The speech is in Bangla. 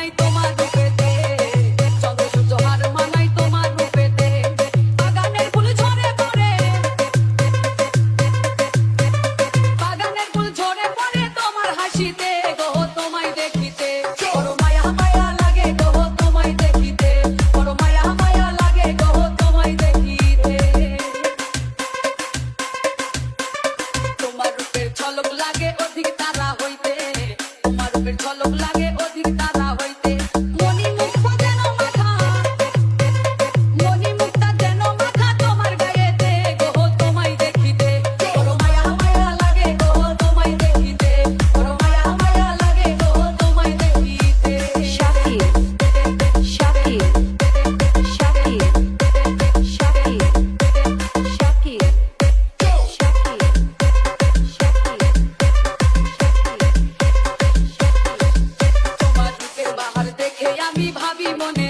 মানাই তোমার রূপেতে, চন্দ্র সূর্য হার মানাই তোমার রূপেতে। বাগানের ফুল ঝরে পড়ে, বাগানের ফুল ঝরে পড়ে তোমার হাসিতে গো তোমায় দেখিতে। বড় মায়া মায়া লাগে গো তোমায় দেখিতে, বড় মায়া মায়া লাগে গো তোমায় দেখিতে। তোমার রূপের ঝলক লাগে অধিক তারা হইতে, তোমার রূপের ঝলক লাগে অধিক তারা হইতে। মনি মুক্তা যেন মাখা, মনি মুক্তা যেন মাখা তোমার গায়েতে গো তোমায় দেখিতে। বড় মায়া মায়া লাগে গো তোমায় দেখিতে, বড় মায়া মায়া লাগে গো তোমায় দেখিতে। শাকির শাকির শাকির শাকির শাকির তোমার রূপের বাহার দেখে আমি ভাবি মনে